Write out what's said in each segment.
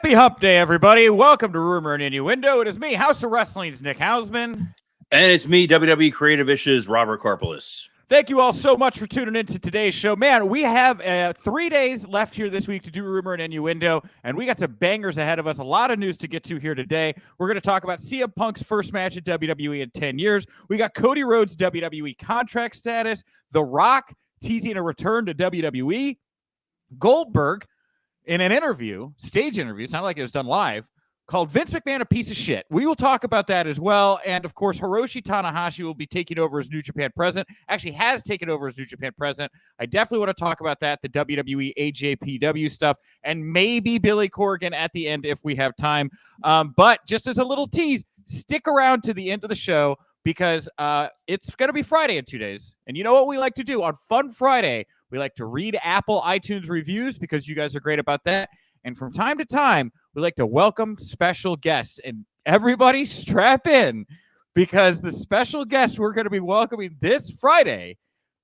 Happy Hump Day, everybody. Welcome to Rumor Innuendo. It is me, House of Wrestling's Nick Hausman. And it's me, WWE Creative Issues, Robert Karpeles. Thank you all so much for tuning into today's show. Man, we have 3 days left here this week to do Rumor and Innuendo, and we got some bangers ahead of us. A lot of news to get to here today. We're going to talk about CM Punk's first match at WWE in 10 years. We got Cody Rhodes' WWE contract status, The Rock teasing a return to WWE, Goldberg in an interview, stage interview, it's not like it was done live, called Vince McMahon a piece of shit. We will talk about that as well. And, of course, Hiroshi Tanahashi will be taking over as New Japan President. Actually has taken over as New Japan President. I definitely want to talk about that, the WWE NJPW stuff, and maybe Billy Corgan at the end if we have time. But just as a little tease, stick around to the end of the show because it's going to be Friday in 2 days. And you know what we like to do on Fun Friday? We like to read Apple iTunes reviews because you guys are great about that. And from time to time, we like to welcome special guests. And everybody strap in because the special guest we're going to be welcoming this Friday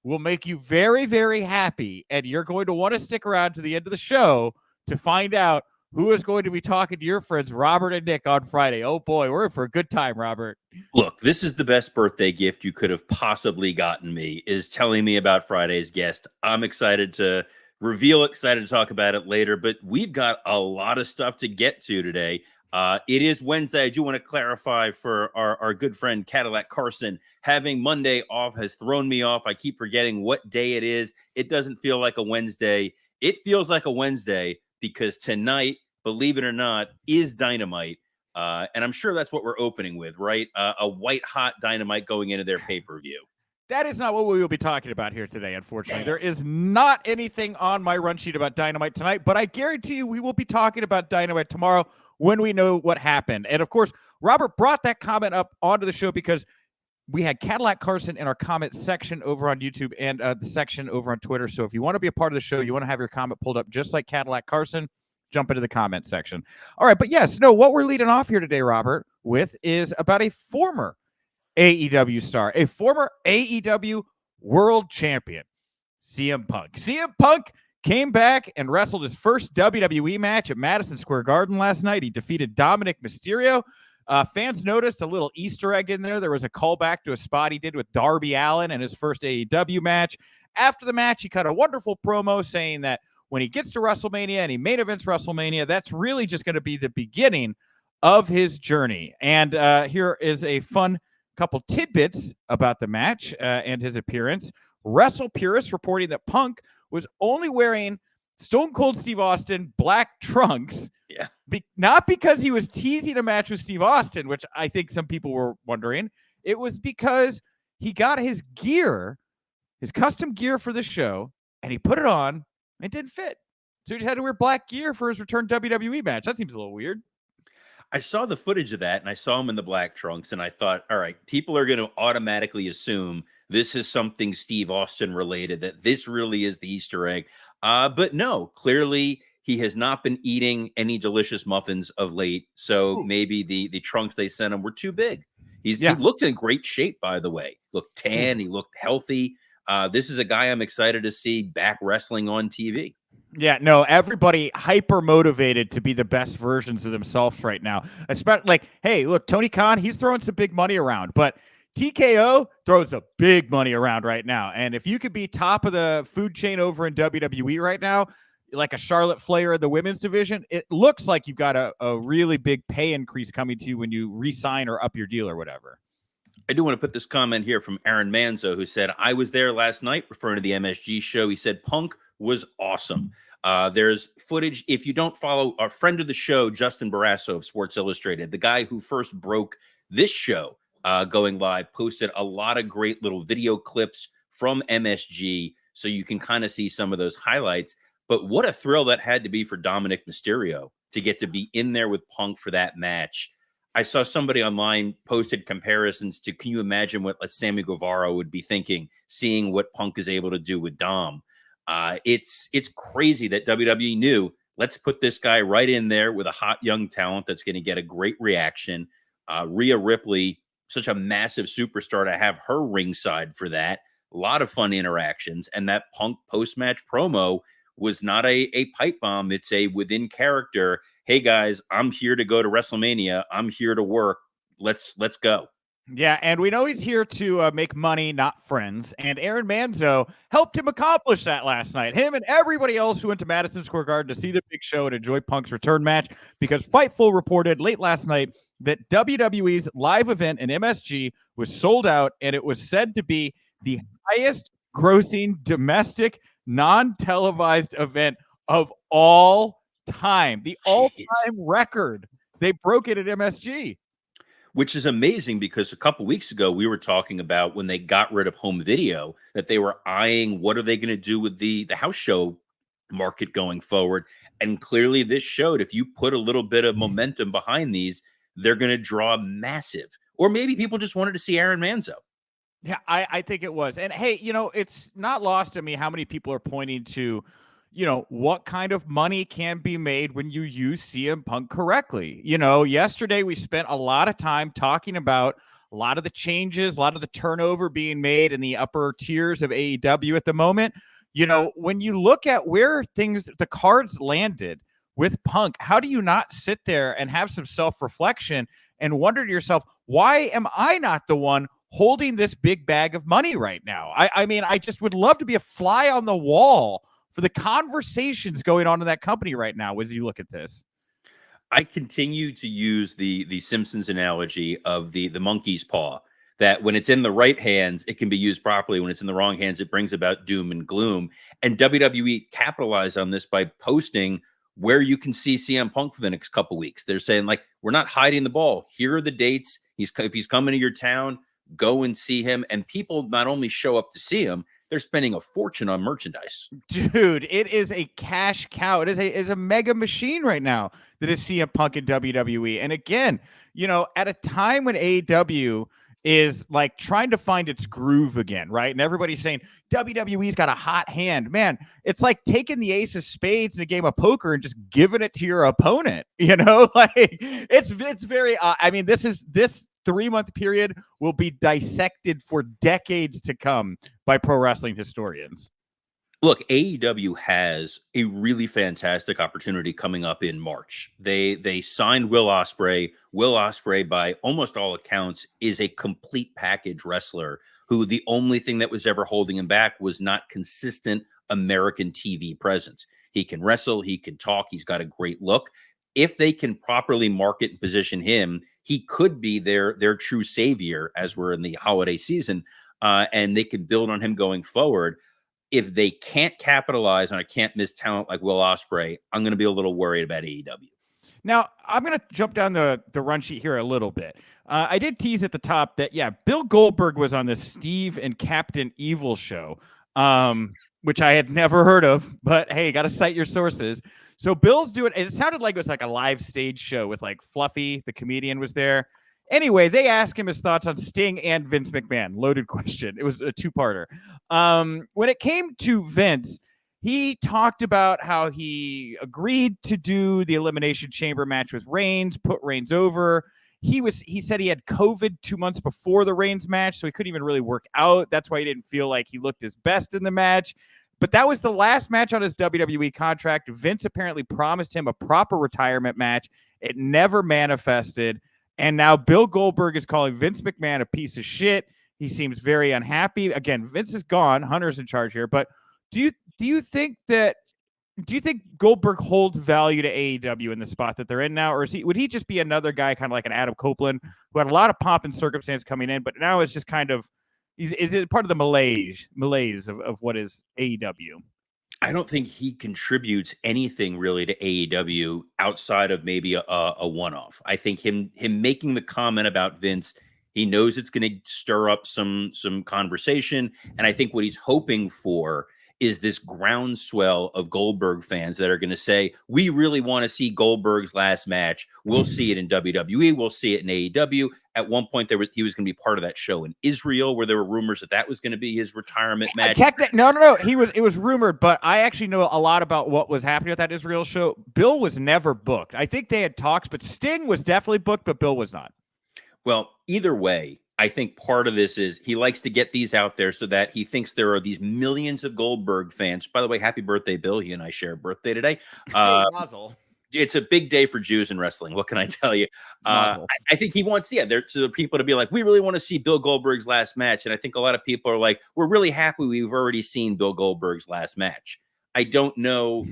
will make you very, very happy. And you're going to want to stick around to the end of the show to find out who is going to be talking to your friends, Robert and Nick, on Friday. Oh, boy, we're in for a good time, Robert. Look, this is the best birthday gift you could have possibly gotten me, is telling me about Friday's guest. I'm excited to reveal, excited to talk about it later, but we've got a lot of stuff to get to today. It is Wednesday. I do want to clarify for our good friend Cadillac Carson. Having Monday off has thrown me off. I keep forgetting what day it is. It doesn't feel like a Wednesday. It feels like a Wednesday because tonight, believe it or not, is Dynamite. And I'm sure that's what we're opening with, right? A white-hot Dynamite going into their pay-per-view. That is not what we will be talking about here today, unfortunately. There is not anything on my run sheet about Dynamite tonight, but I guarantee you we will be talking about Dynamite tomorrow when we know what happened. And, of course, Robert brought that comment up onto the show because we had Cadillac Carson in our comment section over on YouTube and the section over on Twitter. So if you want to be a part of the show, you want to have your comment pulled up just like Cadillac Carson, jump into the comment section. All right, but yes, no, what we're leading off here today, Robert, with is about a former AEW star, a former AEW world champion, CM Punk. CM Punk came back and wrestled his first WWE match at Madison Square Garden last night. He defeated Dominic Mysterio. Fans noticed a little Easter egg in there. There was a callback to a spot he did with Darby Allin in his first AEW match. After the match, he cut a wonderful promo saying that when he gets to WrestleMania and he main events WrestleMania, that's really just going to be the beginning of his journey. And here is a fun couple tidbits about the match and his appearance. Wrestle Purists reporting that Punk was only wearing Stone Cold Steve Austin black trunks. Yeah. Not because he was teasing a match with Steve Austin, which I think some people were wondering. It was because he got his gear, his custom gear for the show, and he put it on and it didn't fit. So he just had to wear black gear for his return WWE match. That seems a little weird. I saw the footage of that, and I saw him in the black trunks, and I thought, all right, people are going to automatically assume this is something Steve Austin related, that this really is the Easter egg. But no, clearly he has not been eating any delicious muffins of late, so maybe the trunks they sent him were too big. He looked in great shape, by the way. Looked tan, he looked healthy. This is a guy I'm excited to see back wrestling on TV. Yeah, no, everybody hyper motivated to be the best versions of themselves right now. Especially like, hey, look, Tony Khan, he's throwing some big money around, but TKO throws a big money around right now. And if you could be top of the food chain over in WWE right now, like a Charlotte Flair in the women's division, it looks like you've got a really big pay increase coming to you when you re-sign or up your deal or whatever. I do want to put this comment here from Aaron Manzo, who said, I was there last night, referring to the MSG show. He said, Punk was awesome. There's footage. If you don't follow our friend of the show, Justin Barrasso of Sports Illustrated, the guy who first broke this show going live, posted a lot of great little video clips from MSG. So you can kind of see some of those highlights. But what a thrill that had to be for Dominic Mysterio to get to be in there with Punk for that match. I saw somebody online posted comparisons to, can you imagine what Sammy Guevara would be thinking, seeing what Punk is able to do with Dom? It's crazy that WWE knew, let's put this guy right in there with a hot young talent that's going to get a great reaction. Rhea Ripley, such a massive superstar, to have her ringside for that. A lot of fun interactions. And that Punk post-match promo was not a pipe bomb. It's a within character. hey guys, I'm here to go to WrestleMania. I'm here to work. Let's go. Yeah, and we know he's here to make money, not friends. And Aaron Manzo helped him accomplish that last night. Him and everybody else who went to Madison Square Garden to see the big show and enjoy Punk's return match, because Fightful reported late last night that WWE's live event in MSG was sold out, and it was said to be the highest grossing domestic non-televised event of all time. The all-time record. They broke it at MSG. Which is amazing, because a couple weeks ago we were talking about when they got rid of home video that they were eyeing what are they going to do with the house show market going forward. And clearly this showed if you put a little bit of momentum behind these, they're going to draw massive. Or maybe people just wanted to see Aaron Manzo. Yeah, I think it was. And hey, it's not lost to me how many people are pointing to, what kind of money can be made when you use CM Punk correctly. Yesterday we spent a lot of time talking about a lot of the changes, a lot of the turnover being made in the upper tiers of AEW at the moment. When you look at where the cards landed with Punk, how do you not sit there and have some self-reflection and wonder to yourself, why am I not the one holding this big bag of money right now? I mean, I just would love to be a fly on the wall for the conversations going on in that company right now as you look at this. I continue to use the Simpsons analogy of the monkey's paw, that when it's in the right hands, it can be used properly. When it's in the wrong hands, it brings about doom and gloom. And WWE capitalized on this by posting where you can see CM Punk for the next couple weeks. They're saying, like, we're not hiding the ball. Here are the dates. If he's coming to your town, go and see him. And people not only show up to see him, they're spending a fortune on merchandise. Dude, it is a cash cow. It is a mega machine right now that is CM Punk in WWE. And again, at a time when AEW is like trying to find its groove again, right? And everybody's saying WWE's got a hot hand. Man, it's like taking the ace of spades in a game of poker and just giving it to your opponent. Like it's very I mean, this 3-month period will be dissected for decades to come by pro wrestling historians. Look, AEW has a really fantastic opportunity coming up in March. They signed Will Ospreay. Will Ospreay, by almost all accounts, is a complete package wrestler who the only thing that was ever holding him back was not consistent American TV presence. He can wrestle, he can talk, he's got a great look. If they can properly market and position him, he could be their true savior as we're in the holiday season, and they can build on him going forward. If they can't capitalize on a can't miss talent like Will Ospreay, I'm going to be a little worried about AEW. Now, I'm going to jump down the run sheet here a little bit. I did tease at the top that, Bill Goldberg was on the Steve and Captain Evil show, which I had never heard of, but hey, got to cite your sources. So Bill's doing, it sounded like it was like a live stage show with like Fluffy, the comedian, was there. Anyway, they asked him his thoughts on Sting and Vince McMahon. Loaded question. It was a two-parter. When it came to Vince, he talked about how he agreed to do the Elimination Chamber match with Reigns, put Reigns over. He said he had COVID 2 months before the Reigns match, so he couldn't even really work out. That's why he didn't feel like he looked his best in the match. But that was the last match on his WWE contract. Vince apparently promised him a proper retirement match. It never manifested. And now Bill Goldberg is calling Vince McMahon a piece of shit. He seems very unhappy. Again, Vince is gone. Hunter's in charge here. But do you think Goldberg holds value to AEW in the spot that they're in now? Or would he just be another guy kind of like an Adam Copeland who had a lot of pomp and circumstance coming in, but now it's just kind of, is it part of the malaise of what is AEW? I don't think he contributes anything really to AEW outside of maybe a one-off. I think him making the comment about Vince, he knows it's going to stir up some conversation, and I think what he's hoping for is this groundswell of Goldberg fans that are going to say, we really want to see Goldberg's last match. We'll see it in WWE. We'll see it in AEW. At one point, he was going to be part of that show in Israel, where there were rumors that was going to be his retirement match. No. It was rumored, but I actually know a lot about what was happening at that Israel show. Bill was never booked. I think they had talks, but Sting was definitely booked, but Bill was not. Well, either way, I think part of this is he likes to get these out there so that he thinks there are these millions of Goldberg fans. By the way, happy birthday, Bill. He and I share a birthday today. Hey, Mazel. it's a big day for Jews in wrestling. What can I tell you? Mazel. I think he wants, there to the people to be like, we really want to see Bill Goldberg's last match. And I think a lot of people are like, we're really happy we've already seen Bill Goldberg's last match. I don't know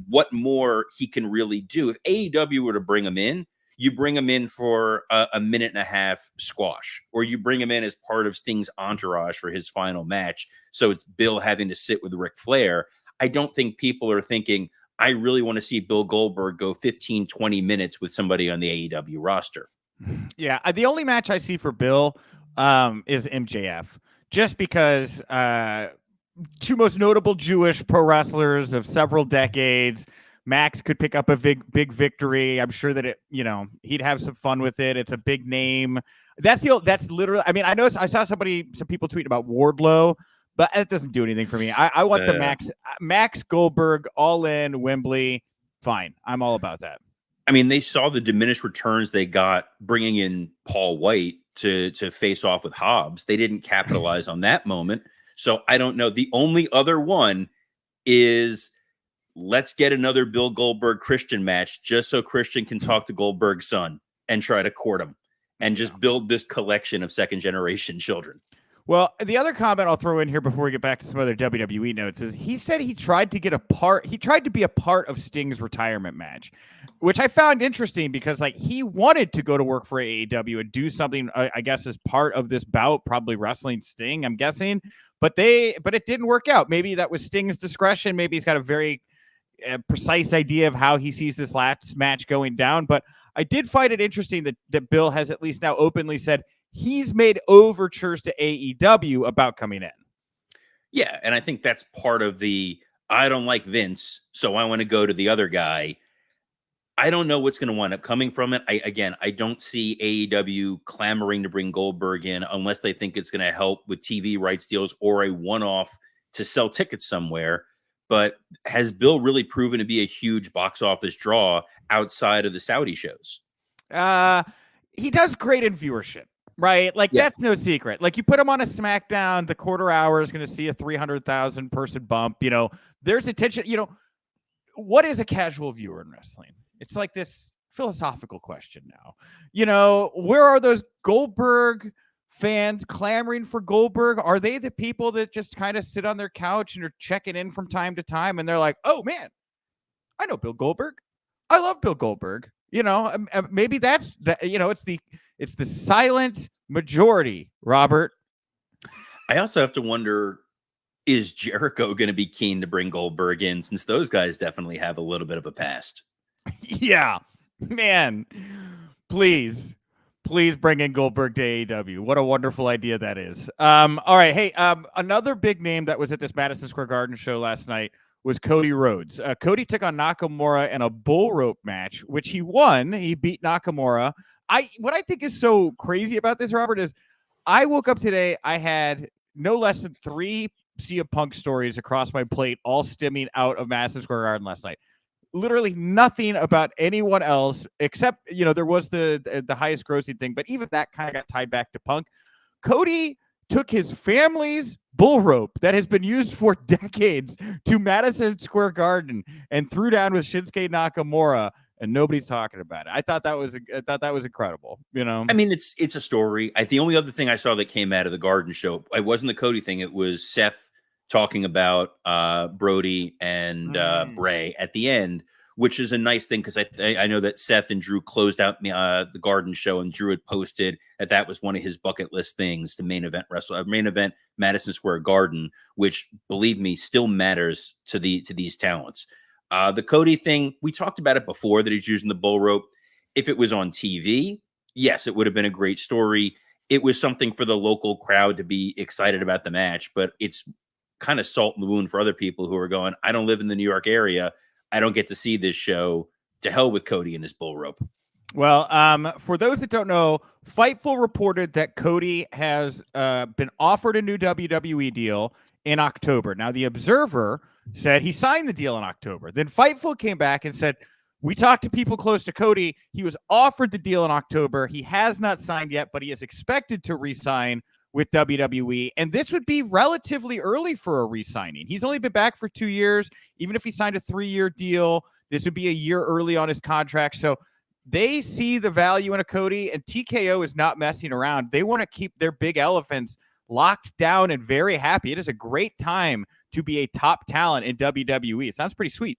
what more he can really do. If AEW were to bring him in, you bring him in for a minute and a half squash, or you bring him in as part of Sting's entourage for his final match. So it's Bill having to sit with Ric Flair. I don't think people are thinking, I really want to see Bill Goldberg go 15, 20 minutes with somebody on the AEW roster. Yeah. The only match I see for Bill is MJF, just because two most notable Jewish pro wrestlers of several decades. Max could pick up a big victory. I'm sure that he'd have some fun with it. It's a big name. That's literally, I mean, I saw some people tweeting about Wardlow, but that doesn't do anything for me. I want the Max Goldberg all in Wembley. Fine. I'm all about that. I mean, they saw the diminished returns they got bringing in Paul White to face off with Hobbs. They didn't capitalize on that moment. So I don't know. The only other one is, let's get another Bill Goldberg Christian match just so Christian can talk to Goldberg's son and try to court him and just build this collection of second generation children. Well, the other comment I'll throw in here before we get back to some other WWE notes is he said he tried to be a part of Sting's retirement match, which I found interesting because he wanted to go to work for AEW and do something, I guess, as part of this bout, probably wrestling Sting, I'm guessing, but it didn't work out. Maybe that was Sting's discretion. Maybe he's got a very precise idea of how he sees this last match going down. But I did find it interesting that Bill has at least now openly said he's made overtures to AEW about coming in. Yeah, and I think that's part of the, I don't like Vince, so I want to go to the other guy. I don't know what's going to wind up coming from it. I don't see AEW clamoring to bring Goldberg in unless they think it's going to help with TV rights deals or a one-off to sell tickets somewhere. But has Bill really proven to be a huge box office draw outside of the Saudi shows? He does great in viewership. Right? That's no secret. You put him on a SmackDown, the quarter hour is going to see a 300,000 person bump. There's attention. What is a casual viewer in wrestling? It's like this philosophical question now. Where are those Goldberg fans clamoring for Goldberg? Are they the people that just kind of sit on their couch and are checking in from time to time? And they're like, oh man, I know Bill Goldberg. I love Bill Goldberg. Maybe that's it's the silent majority, Robert. I also have to wonder, is Jericho going to be keen to bring Goldberg in, since those guys definitely have a little bit of a past? Yeah, man, please bring in Goldberg to AEW. What a wonderful idea that is. All right. Hey, another big name that was at this Madison Square Garden show last night was Cody Rhodes. Cody took on Nakamura in a bull rope match, which he won. He beat Nakamura. What I think is so crazy about this, Robert, is I woke up today, I had no less than 3 CM Punk stories across my plate, all stemming out of Madison Square Garden last night. Literally nothing about anyone else except, there was the highest grossing thing, but even that kind of got tied back to Punk. Cody took his family's bull rope that has been used for decades to Madison Square Garden and threw down with Shinsuke Nakamura, and nobody's talking about it. I thought that was incredible. I mean, it's a story. The only other thing I saw that came out of the Garden show, it wasn't the Cody thing. It was Seth talking about Brody and Bray at the end, which is a nice thing because I know that Seth and Drew closed out the Garden show, and Drew had posted that was one of his bucket list things to main event Madison Square Garden, which, believe me, still matters to these talents. The Cody thing, we talked about it before, that he's using the bull rope. If it was on TV, yes, it would have been a great story. It was something for the local crowd to be excited about the match, but it's kind of salt in the wound for other people who are going, I don't live in the New York area. I don't get to see this show. To hell with Cody and his bull rope. Well, for those that don't know, Fightful reported that Cody has been offered a new WWE deal in October. Now, the Observer said he signed the deal in October. Then Fightful came back and said, we talked to people close to Cody. He was offered the deal in October. He has not signed yet, but he is expected to re-sign with WWE. And this would be relatively early for a re-signing. He's only been back for 2 years. Even if he signed a 3-year deal, This would be a year early on his contract. So they see the value in a Cody, and TKO is not messing around. They want to keep their big elephants locked down and very happy. It is a great time to be a top talent in WWE. It sounds pretty sweet.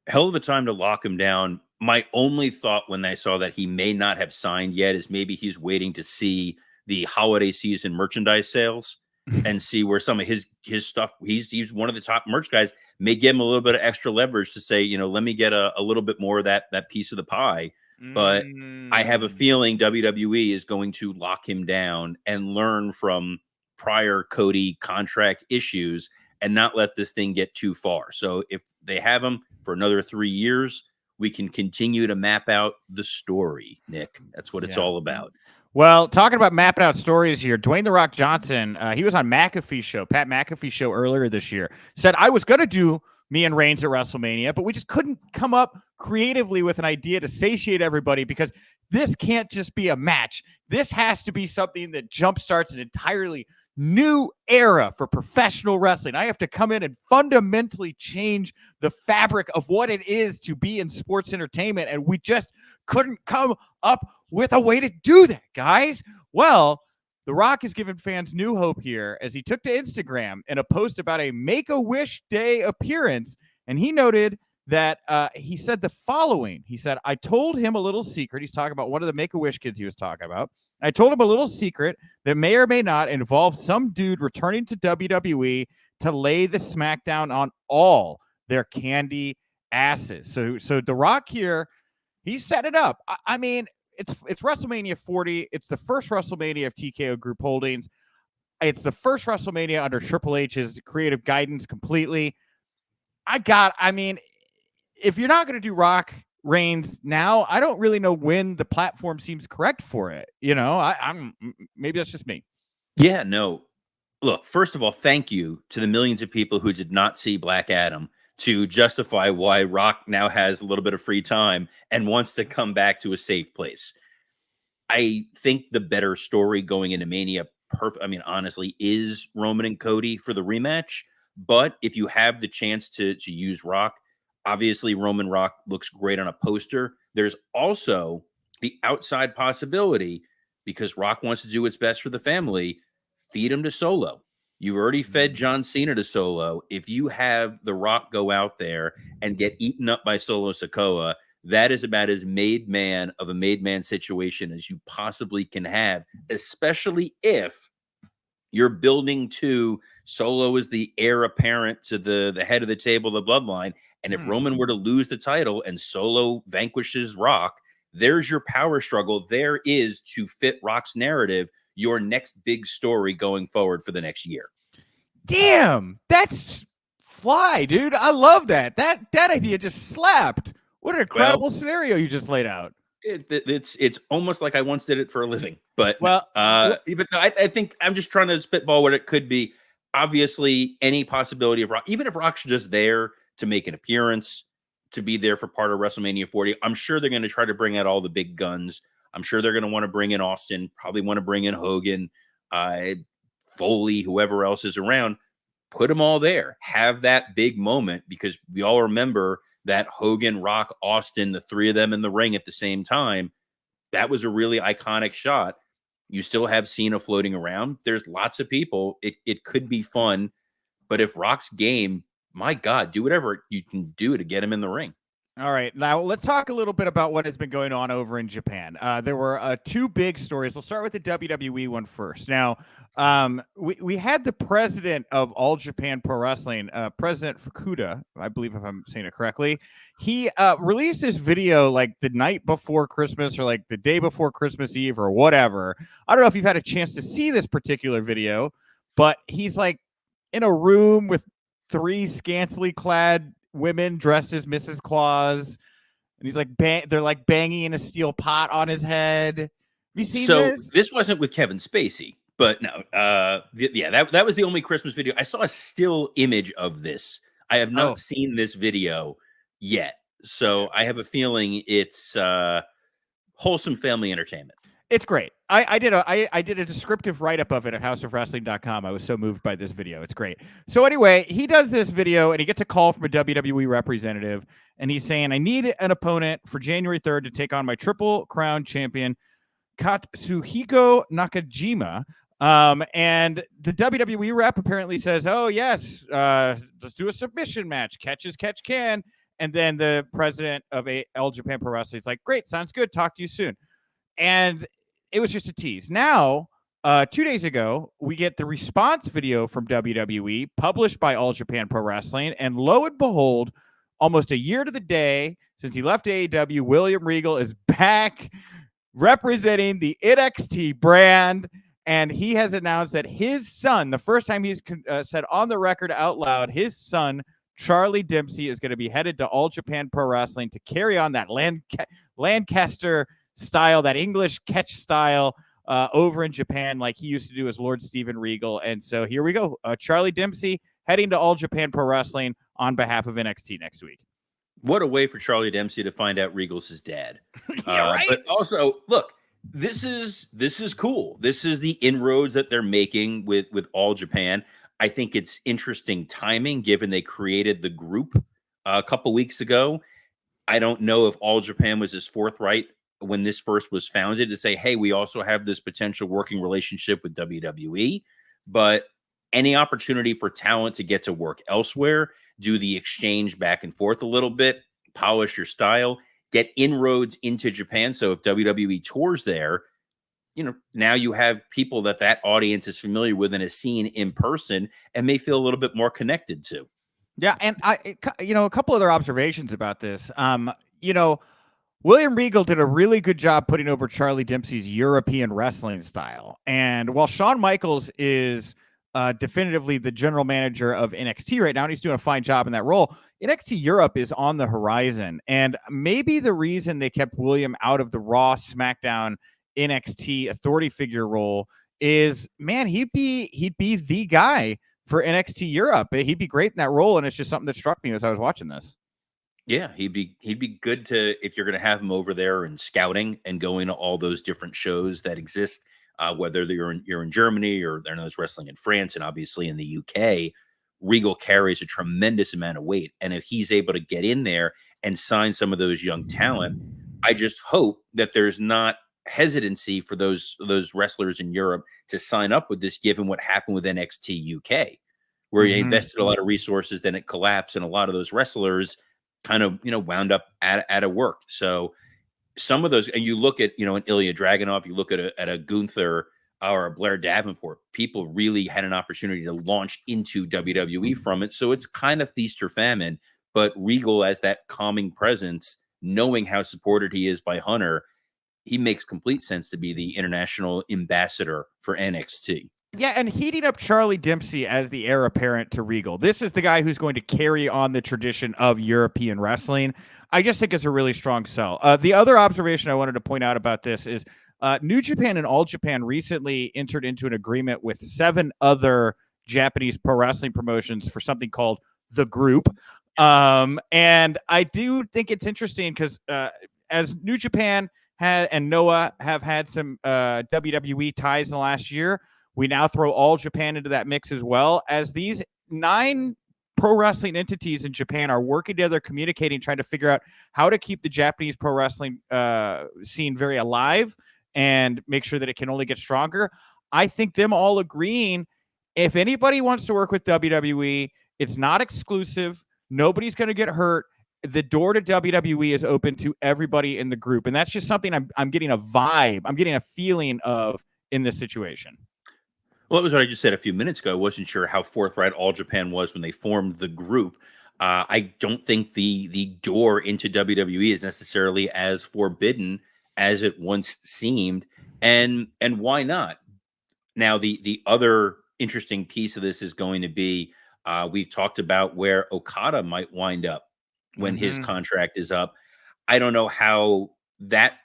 Hell of a time to lock him down. My only thought when I saw that he may not have signed yet is maybe he's waiting to see the holiday season merchandise sales and see where some of his stuff, he's one of the top merch guys, may give him a little bit of extra leverage to say, let me get a little bit more of that piece of the pie. But I have a feeling WWE is going to lock him down and learn from prior Cody contract issues and not let this thing get too far. So if they have him for another 3 years, we can continue to map out the story, Nick. That's what it's all about. Well, talking about mapping out stories here, Dwayne "The Rock" Johnson, he was on McAfee's show, Pat McAfee's show earlier this year, said, I was going to do me and Reigns at WrestleMania, but we just couldn't come up creatively with an idea to satiate everybody because this can't just be a match. This has to be something that jumpstarts an entirely new era for professional wrestling. I have to come in and fundamentally change the fabric of what it is to be in sports entertainment, and we just couldn't come up with a way to do that, guys. Well, The Rock has given fans new hope here as he took to Instagram in a post about a Make-A-Wish Day appearance, and he noted that he said the following. He said, I told him a little secret. He's talking about one of the Make-A-Wish kids he was talking about. I told him a little secret that may or may not involve some dude returning to WWE to lay the smackdown on all their candy asses. So The Rock here, he set it up. I mean, it's WrestleMania 40. It's the first WrestleMania of TKO Group Holdings. It's the first WrestleMania under Triple H's creative guidance completely. I mean, if you're not going to do Rock Reigns now, I don't really know when the platform seems correct for it. I'm maybe that's just me. Yeah, no. Look, first of all, thank you to the millions of people who did not see Black Adam to justify why Rock now has a little bit of free time and wants to come back to a safe place. I think the better story going into Mania, honestly, is Roman and Cody for the rematch. But if you have the chance to use Rock, obviously Roman Rock looks great on a poster. There's also the outside possibility, because Rock wants to do what's best for the family, feed him to Solo. You've already fed John Cena to Solo. If you have The Rock go out there and get eaten up by Solo Sikoa, that is about as made man of a made man situation as you possibly can have, especially if you're building to Solo as the heir apparent to the head of the table, the bloodline. And if Roman were to lose the title and Solo vanquishes Rock, there's your power struggle. There is, to fit Rock's narrative, your next big story going forward for the next year. Damn, that's fly, dude. I love that. That idea just slapped. What an incredible scenario you just laid out. It's almost like I once did it for a living, but I think I'm just trying to spitball what it could be. Obviously, any possibility of Rock, even if Rock's just there to make an appearance, to be there for part of WrestleMania 40, I'm sure they're going to try to bring out all the big guns. I'm sure they're going to want to bring in Austin, probably want to bring in Hogan, Foley, whoever else is around. Put them all there. Have that big moment, because we all remember that Hogan, Rock, Austin, the three of them in the ring at the same time. That was a really iconic shot. You still have Cena floating around. There's lots of people. It could be fun. But if Rock's game, my God, do whatever you can do to get him in the ring. All right, now let's talk a little bit about what has been going on over in Japan. There were two big stories. We'll start with the WWE one first. Now, we had the president of All Japan Pro Wrestling, President Fukuda, I believe, if I'm saying it correctly. He released this video like the night before Christmas or like the day before Christmas Eve or whatever. I don't know if you've had a chance to see this particular video, but he's like in a room with three scantily clad women dressed as Mrs. Claus, and he's like they're like banging in a steel pot on his head. Have you seen this? This wasn't with Kevin Spacey, but no, that was the only Christmas video. I saw a still image of this. I have not seen this video yet, so I have a feeling it's wholesome family entertainment. It's great. I did a descriptive write-up of it at houseofwrestling.com. I was so moved by this video. It's great. So anyway, he does this video and he gets a call from a WWE representative and he's saying, I need an opponent for January 3rd to take on my Triple Crown champion, Katsuhiko Nakajima. And the WWE rep apparently says, oh, yes, let's do a submission match. Catch as catch can. And then the president of All Japan Pro Wrestling is like, great, sounds good. Talk to you soon. And it was just a tease. Now, 2 days ago, we get the response video from WWE published by All Japan Pro Wrestling. And lo and behold, almost a year to the day since he left AEW, William Regal is back representing the NXT brand. And he has announced that his son, the first time he's said on the record out loud, his son, Charlie Dempsey, is going to be headed to All Japan Pro Wrestling to carry on that Lancaster style, that English catch style over in Japan, like he used to do as Lord Steven Regal. And so here we go. Charlie Dempsey heading to All Japan Pro Wrestling on behalf of NXT next week. What a way for Charlie Dempsey to find out Regal's his dad. Yeah, right? But also, look, this is cool. This is the inroads that they're making with All Japan. I think it's interesting timing given they created the group a couple weeks ago. I don't know if All Japan was as forthright when this first was founded to say, hey, we also have this potential working relationship with WWE, but any opportunity for talent to get to work elsewhere, do the exchange back and forth a little bit, polish your style, get inroads into Japan. So if WWE tours there, now you have people that audience is familiar with and has seen in person and may feel a little bit more connected to. Yeah. And a couple other observations about this. William Regal did a really good job putting over Charlie Dempsey's European wrestling style. And while Shawn Michaels is definitively the general manager of NXT right now, and he's doing a fine job in that role, NXT Europe is on the horizon. And maybe the reason they kept William out of the Raw, SmackDown, NXT authority figure role is, man, he'd be the guy for NXT Europe. He'd be great in that role. And it's just something that struck me as I was watching this. Yeah, he'd be good to, if you're going to have him over there and scouting and going to all those different shows that exist, whether you're in Germany or there's wrestling in France and obviously in the UK. Regal carries a tremendous amount of weight, and if he's able to get in there and sign some of those young talent, I just hope that there's not hesitancy for those wrestlers in Europe to sign up with this, given what happened with NXT UK, where you invested a lot of resources, then it collapsed, and a lot of those wrestlers kind of, wound up out of work. So some of those, and you look at, an Ilya Dragunov, you look at a Gunther or a Blair Davenport, people really had an opportunity to launch into WWE from it. So it's kind of feast or famine, but Regal as that calming presence, knowing how supported he is by Hunter, he makes complete sense to be the international ambassador for NXT. Yeah, and heating up Charlie Dempsey as the heir apparent to Regal. This is the guy who's going to carry on the tradition of European wrestling. I just think it's a really strong sell. The other observation I wanted to point out about this is New Japan and All Japan recently entered into an agreement with 7 other Japanese pro wrestling promotions for something called The Group. And I do think it's interesting because as New Japan and Noah have had some WWE ties in the last year, we now throw All Japan into that mix as well, as these 9 pro wrestling entities in Japan are working together, communicating, trying to figure out how to keep the Japanese pro wrestling scene very alive and make sure that it can only get stronger. I think them all agreeing, if anybody wants to work with WWE, it's not exclusive. Nobody's going to get hurt. The door to WWE is open to everybody in the group. And that's just something I'm getting a vibe. I'm getting a feeling of in this situation. Well, that was what I just said a few minutes ago. I wasn't sure how forthright All Japan was when they formed the group. I don't think the door into WWE is necessarily as forbidden as it once seemed. And why not? Now, the other interesting piece of this is going to be, we've talked about where Okada might wind up when his contract is up. I don't know how that,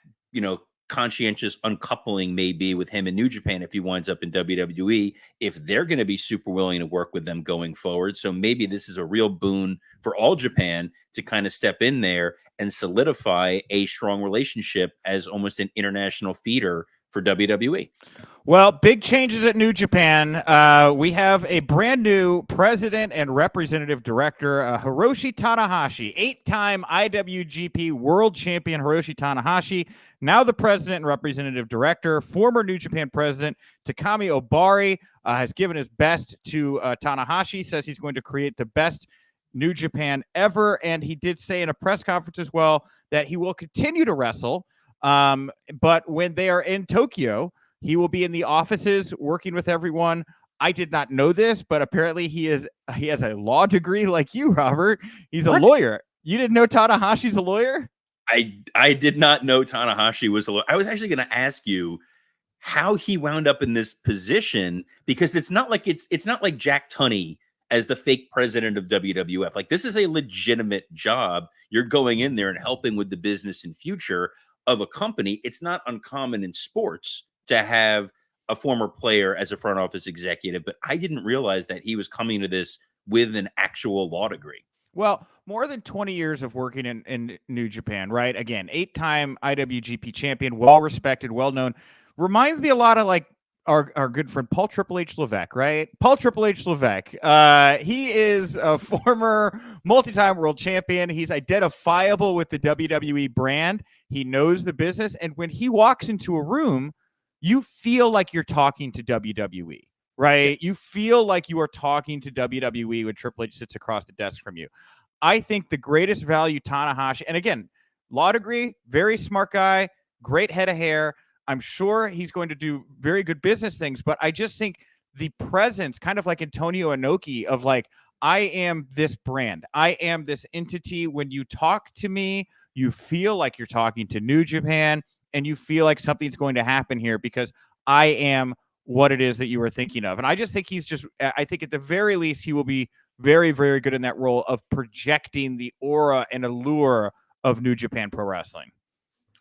conscientious uncoupling may be with him in New Japan if he winds up in WWE, if they're going to be super willing to work with them going forward. So maybe this is a real boon for All Japan to kind of step in there and solidify a strong relationship as almost an international feeder for WWE. Well, big changes at New Japan. We have a brand new president and representative director, Hiroshi Tanahashi, 8-time IWGP World Champion Hiroshi Tanahashi, now the president and representative director. Former New Japan president Takami Obari has given his best to Tanahashi, says he's going to create the best New Japan ever, and he did say in a press conference as well that he will continue to wrestle, but when they are in Tokyo, he will be in the offices working with everyone. I did not know this, but apparently he has a law degree like you, Robert. He's a lawyer. You didn't know Tanahashi's a lawyer? I did not know Tanahashi was a lawyer. I was actually going to ask you how he wound up in this position, because it's not like Jack Tunney as the fake president of WWF. Like, this is a legitimate job. You're going in there and helping with the business and future of a company. It's not uncommon in sports to have a former player as a front office executive, but I didn't realize that he was coming to this with an actual law degree. Well, more than 20 years of working in New Japan, right? Again, 8-time IWGP champion, well-respected, well-known. Reminds me a lot of like our good friend Paul Triple H Levesque, right? Paul Triple H Levesque. He is a former multi-time world champion. He's identifiable with the WWE brand. He knows the business. And when he walks into a room, you feel like you're talking to WWE, right? You feel like you are talking to WWE when Triple H sits across the desk from you. I think the greatest value Tanahashi, and again, law degree, very smart guy, great head of hair. I'm sure he's going to do very good business things, but I just think the presence, kind of like Antonio Inoki, of like, I am this brand. I am this entity. When you talk to me, you feel like you're talking to New Japan, and you feel like something's going to happen here because I am what it is that you were thinking of. And I just think I think at the very least, he will be very, very good in that role of projecting the aura and allure of New Japan Pro Wrestling.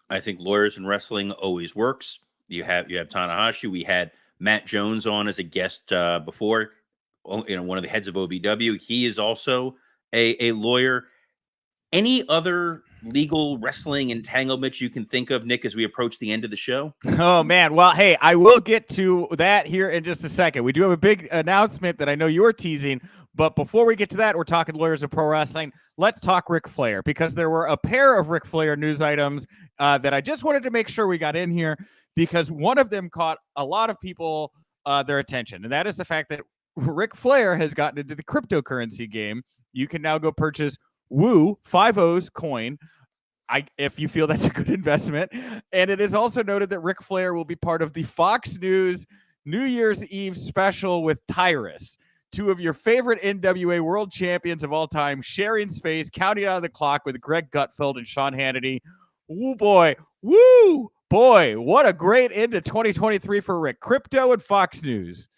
I think lawyers in wrestling always works. You have Tanahashi. We had Matt Jones on as a guest before, one of the heads of OVW. He is also a lawyer. Any other legal wrestling entanglements you can think of, Nick, as we approach the end of the show? Oh, man. Well, hey, I will get to that here in just a second. We do have a big announcement that I know you're teasing, but before we get to that, we're talking lawyers of pro wrestling. Let's talk Ric Flair, because there were a pair of Ric Flair news items that I just wanted to make sure we got in here, because one of them caught a lot of people their attention, and that is the fact that Ric Flair has gotten into the cryptocurrency game. You can now go purchase Woo 5-0's coin, if you feel that's a good investment. And it is also noted that Ric Flair will be part of the Fox News New Year's Eve special with Tyrus, two of your favorite NWA world champions of all time, sharing space, counting out of the clock with Greg Gutfeld and Sean Hannity. Woo boy, what a great end to 2023 for Rick. Crypto and Fox News.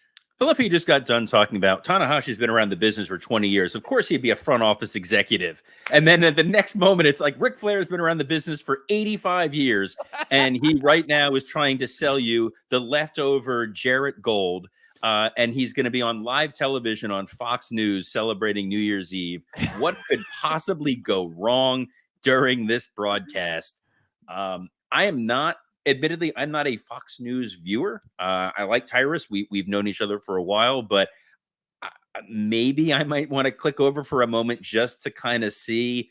I love how you just got done talking about Tanahashi's been around the business for 20 years. Of course, he'd be a front office executive. And then at the next moment, it's like Ric Flair's been around the business for 85 years. And he right now is trying to sell you the leftover Jarrett Gold. And he's going to be on live television on Fox News celebrating New Year's Eve. What could possibly go wrong during this broadcast? Admittedly, I'm not a Fox News viewer. I like Tyrus. We've known each other for a while, but maybe I might want to click over for a moment just to kind of see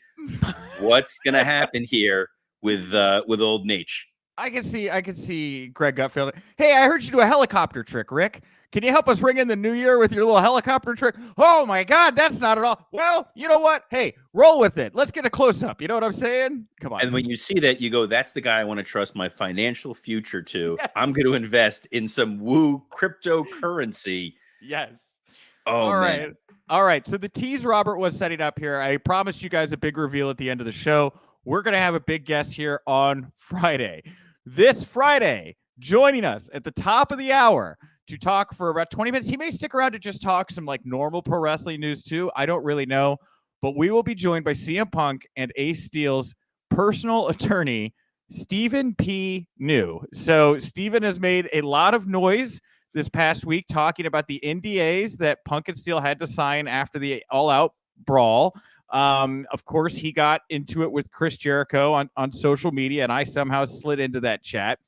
what's going to happen here with old Nate. I can see Greg Gutfeld. Hey, I heard you do a helicopter trick, Rick. Can you help us ring in the new year with your little helicopter trick? Oh my God, that's not at all. Well, you know what? Hey, roll with it. Let's get a close up. You know what I'm saying? Come on. And when you see that, you go, that's the guy I want to trust my financial future to. Yes. I'm going to invest in some Woo cryptocurrency. Yes. Oh, all man. right. All right. So the tease Robert was setting up here. I promised you guys a big reveal at the end of the show. We're going to have a big guest here on Friday. This Friday, joining us at the top of the hour to talk for about 20 minutes. He may stick around to just talk some like normal pro wrestling news too. I don't really know, but we will be joined by CM Punk and Ace Steel's personal attorney, Stephen P. New. So Stephen has made a lot of noise this past week talking about the NDAs that Punk and Steel had to sign after the all-out brawl. Of course, he got into it with Chris Jericho on social media, and I somehow slid into that chat.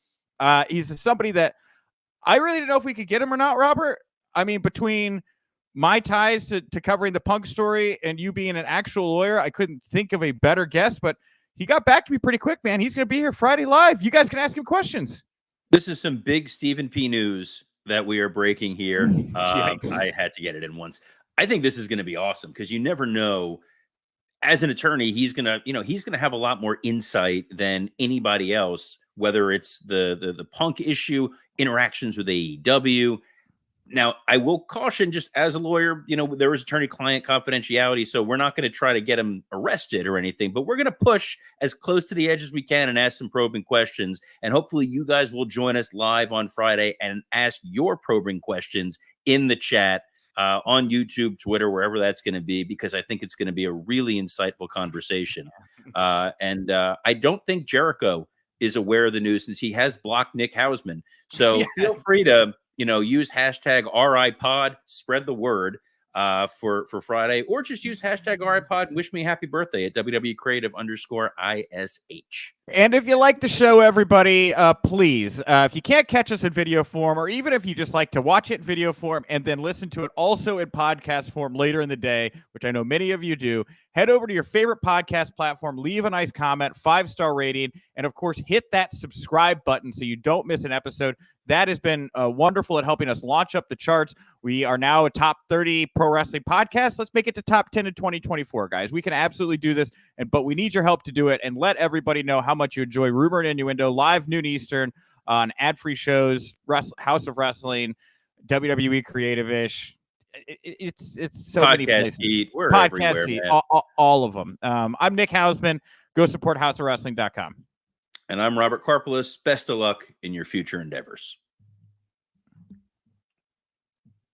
He's somebody that I really didn't know if we could get him or not, Robert. I mean, between my ties to covering the Punk story and you being an actual lawyer, I couldn't think of a better guest, but he got back to me pretty quick, man. He's going to be here Friday live. You guys can ask him questions. This is some big Stephen P. news that we are breaking here. I had to get it in once. I think this is going to be awesome because you never know. As an attorney, he's going to have a lot more insight than anybody else, whether it's the Punk issue, interactions with AEW. Now, I will caution, just as a lawyer, there is attorney-client confidentiality, so we're not going to try to get him arrested or anything, but we're going to push as close to the edge as we can and ask some probing questions, and hopefully you guys will join us live on Friday and ask your probing questions in the chat on YouTube, Twitter, wherever that's going to be, because I think it's going to be a really insightful conversation. And I don't think Jericho is aware of the news since he has blocked Nick Hausman. So feel free to use hashtag RIPod, spread the word for Friday, or just use hashtag RIPod and wish me happy birthday at WWE Creative _ISH. And if you like the show, everybody, please, if you can't catch us in video form, or even if you just like to watch it in video form and then listen to it also in podcast form later in the day, which I know many of you do, head over to your favorite podcast platform, leave a nice comment, 5-star rating, and of course, hit that subscribe button so you don't miss an episode. That has been wonderful at helping us launch up the charts. We are now a top 30 pro wrestling podcast. Let's make it to top 10 in 2024, guys. We can absolutely do this, but we need your help to do it. And let everybody know how much you enjoy Rumor and Innuendo live noon Eastern on ad-free shows, House of Wrestling, WWE Creative-ish. It's so Podcast many places. We're Podcast everywhere, all of them. I'm Nick Hausman. Go support houseofwrestling.com. And I'm Robert Karpeles. Best of luck in your future endeavors.